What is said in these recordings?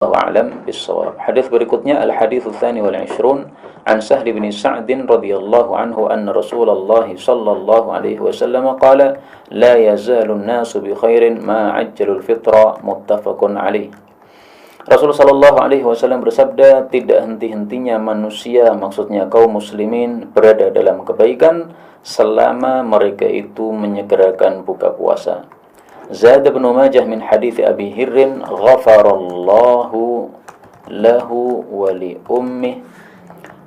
Wallahu a'lam bissawab. Hadis berikutnya al-hadits tsani wal 'ishrun an Sahl bin Sa'd radhiyallahu anhu anna Rasulullah sallallahu alaihi wasallam qala la yazalu an-nasu bi khairin ma 'ajjalu al-fitra muttafaqun alaih. Rasulullah sallallahu alaihi wasallam bersabda, tidak henti-hentinya manusia, maksudnya kaum muslimin, berada dalam kebaikan selama mereka itu menyegerakan buka puasa. Zad bin Majah min hadits Abi Hirrin ghafarallahu lahu wa li ummih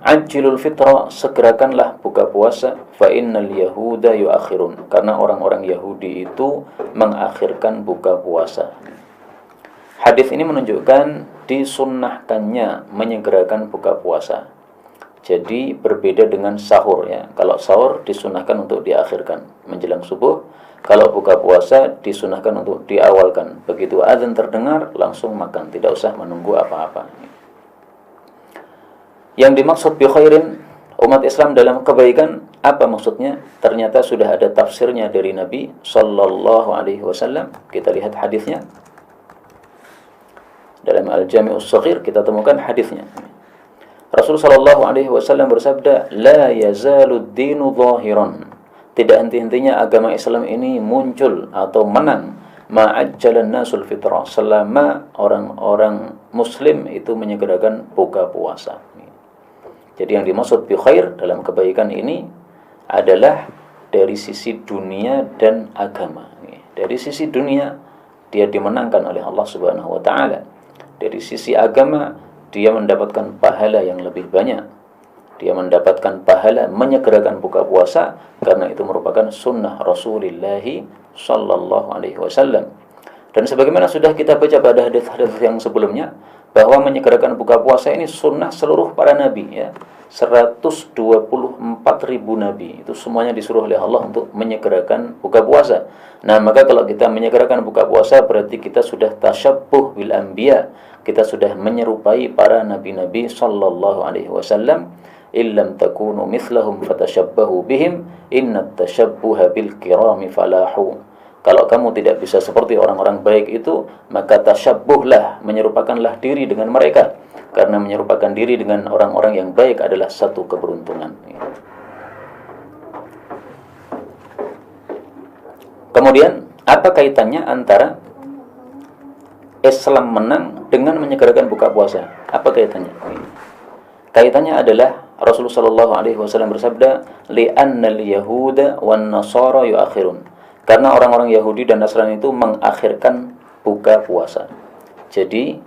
ajilul fitra, segerakanlah buka puasa, fa innal yahuda yuakhirun, karena orang-orang Yahudi itu mengakhirkan buka puasa. Hadis ini menunjukkan disunnahkannya menyegerakan buka puasa. Jadi berbeda dengan sahur ya. Kalau sahur disunnahkan untuk diakhirkan menjelang subuh. Kalau buka puasa disunahkan untuk diawalkan. Begitu azan terdengar langsung makan, tidak usah menunggu apa-apa. Yang dimaksud bi khairin, umat Islam dalam kebaikan, apa maksudnya? Ternyata sudah ada tafsirnya dari Nabi sallallahu alaihi wasallam. Kita lihat hadisnya. Dalam Al-Jami'us Shaghir kita temukan hadisnya. Rasulullah sallallahu alaihi wasallam bersabda, "La yazalud dinu zahiran." Tidak henti-hentinya agama Islam ini muncul atau menang ma'ajjalan nasul fitrah, selama orang-orang muslim itu menyegerakan buka puasa. Jadi yang dimaksud bi khair dalam kebaikan ini adalah dari sisi dunia dan agama. Dari sisi dunia dia dimenangkan oleh Allah Subhanahu wa taala. Dari sisi agama dia mendapatkan pahala yang lebih banyak. Dia mendapatkan pahala menyegerakan buka puasa karena itu merupakan sunnah Rasulullah sallallahu alaihi wasallam. Dan sebagaimana sudah kita baca pada hadis-hadis yang sebelumnya, bahwa menyegerakan buka puasa ini sunnah seluruh para nabi ya. 124.000 nabi itu semuanya disuruh oleh Allah untuk menyegerakan buka puasa. Nah, maka kalau kita menyegerakan buka puasa berarti kita sudah tasyabbuh bil anbiya. Kita sudah menyerupai para nabi-nabi sallallahu alaihi wasallam. Illam takunu mithlahum fatashabbahu bihim innat tashabbuha bil kirami falahu. Kalau kamu tidak bisa seperti orang-orang baik itu, maka tasyabbuhlah, menyerupakanlah diri dengan mereka, karena menyerupakan diri dengan orang-orang yang baik adalah satu keberuntungan. Kemudian apa kaitannya antara Islam menang dengan menyegerakan buka puasa? Apa kaitannya? Kaitannya adalah Rasulullah sallallahu alaihi wasallam bersabda, "Li'annal yahuda wan nasara yuakhirun." Karena orang-orang Yahudi dan Nasrani itu mengakhirkan buka puasa. Jadi,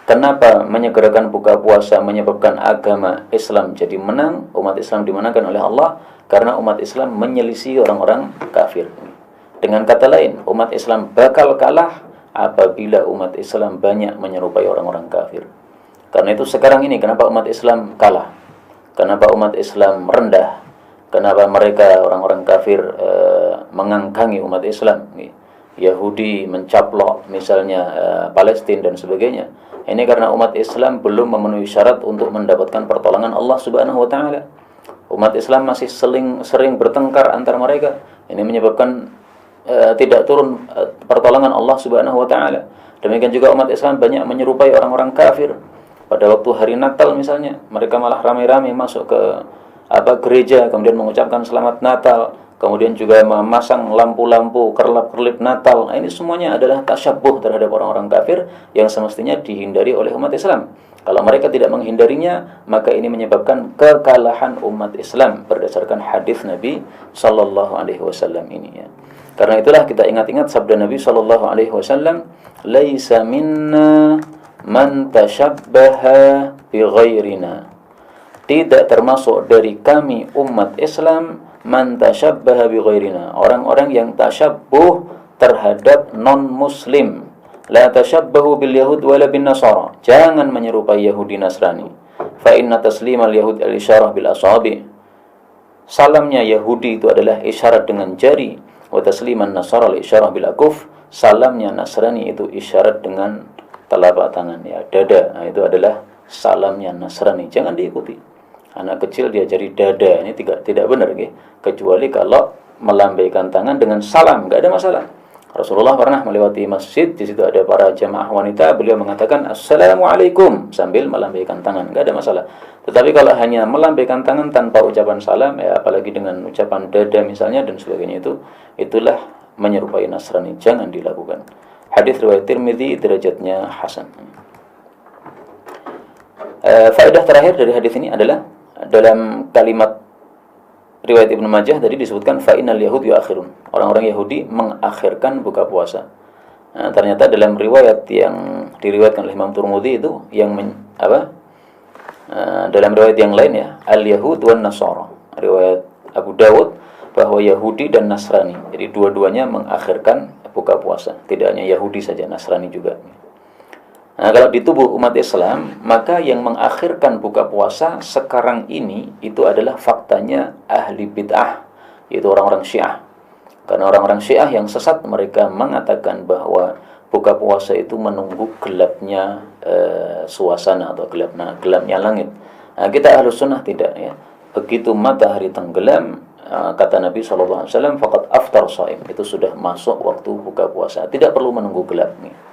kenapa menyegerakan buka puasa menyebabkan agama Islam jadi menang, umat Islam dimenangkan oleh Allah? Karena umat Islam menyelisih orang-orang kafir. Dengan kata lain, umat Islam bakal kalah apabila umat Islam banyak menyerupai orang-orang kafir. Karena itu sekarang ini kenapa umat Islam kalah? Kenapa umat Islam rendah? Kenapa mereka orang-orang kafir mengangkangi umat Islam? Yahudi mencaplok misalnya Palestina dan sebagainya. Ini karena umat Islam belum memenuhi syarat untuk mendapatkan pertolongan Allah Subhanahu wa taala. Umat Islam masih sering bertengkar antar mereka. Ini menyebabkan tidak turun pertolongan Allah Subhanahu wa taala. Demikian juga umat Islam banyak menyerupai orang-orang kafir. Pada waktu hari Natal misalnya, mereka malah ramai-ramai masuk ke gereja, kemudian mengucapkan selamat Natal, kemudian juga memasang lampu-lampu kerlap-kerlip Natal. Nah, ini semuanya adalah tasyabbuh terhadap orang-orang kafir yang semestinya dihindari oleh umat Islam. Kalau mereka tidak menghindarinya, maka ini menyebabkan kekalahan umat Islam berdasarkan hadis Nabi sallallahu alaihi wasallam ini ya. Karena itulah kita ingat-ingat sabda Nabi sallallahu alaihi wasallam, "Laisa minna man tashabbaha bi ghairina." Tidak termasuk dari kami umat Islam man tashabbaha bi ghairina, orang-orang yang tasyabbuh terhadap non muslim. La tashabbahu bil yahud wala bin nasara, jangan menyerupai Yahudi Nasrani. Fa inna taslimal yahud al isyarah bil asabi, salamnya Yahudi itu adalah isyarat dengan jari, wa tasliman nasara al isyarah bil akuf, salamnya Nasrani itu isyarat dengan telapak tangan ya, dada. Nah, itu adalah salamnya Nasrani, jangan diikuti. Anak kecil diajari dada, ini tidak benar, kecuali kalau melambaikan tangan dengan salam, enggak ada masalah. Rasulullah pernah melewati masjid, di situ ada para jamaah wanita, beliau mengatakan Assalamualaikum sambil melambaikan tangan, nggak ada masalah. Tetapi kalau hanya melambaikan tangan tanpa ucapan salam, ya apalagi dengan ucapan dada misalnya dan sebagainya, itulah menyerupai Nasrani, jangan dilakukan. Hadis riwayat Tirmidzi, derajatnya hasan. Faedah terakhir dari hadis ini adalah dalam kalimat riwayat Ibnu Majah tadi disebutkan fa'inal yahud yuakhirun. Orang-orang Yahudi mengakhirkan buka puasa. Nah, ternyata dalam riwayat yang diriwayatkan oleh Imam Tirmidzi itu yang dalam riwayat yang lain ya, al-yahud wan nasara. Riwayat Abu Dawud bahwa Yahudi dan Nasrani. Jadi dua-duanya mengakhirkan buka puasa. Tidak hanya Yahudi saja, Nasrani juga. Nah, kalau di tubuh umat Islam, maka yang mengakhirkan buka puasa sekarang ini itu adalah faktanya ahli bid'ah, yaitu orang-orang Syiah. Karena orang-orang Syiah yang sesat, mereka mengatakan bahwa buka puasa itu menunggu gelapnya suasana atau gelapnya langit. Nah, kita Ahlus Sunnah tidak ya. Begitu matahari tenggelam, kata Nabi SAW, faqad aftar shaim, itu sudah masuk waktu buka puasa, tidak perlu menunggu gelap nih.